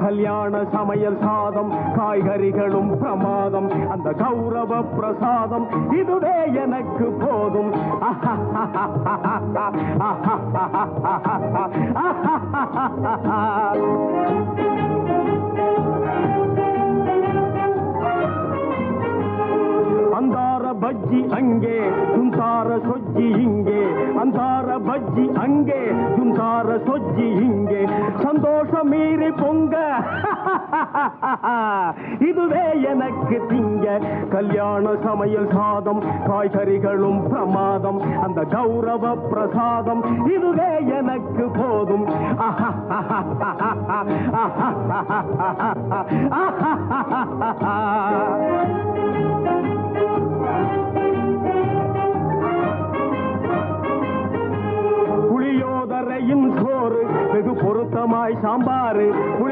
கல்யாண சமையல் சாதம் காய்கறிகளும் பிரமாதம் அந்த கௌரவ பிரசாதம் இதுவே எனக்கு போதும் அந்தார பஜ்ஜி அங்கே ஜுந்தார சொஜ்ஜி இங்கே அந்தார பஜ்ஜி அங்கே ஜுந்தார சொஜ்ஜி இங்கே சந்தோஷம் மீறி பொங்க இதுவே எனக்கு திங்க கல்யாண சமையல் சாதம் காய்கறிகளும் பிரமாதம் அந்த கௌரவ பிரசாதம் இதுவே எனக்கு போதும் புளியோதரையும் சோறு வெகு பொருத்தமாய் சாம்பாரு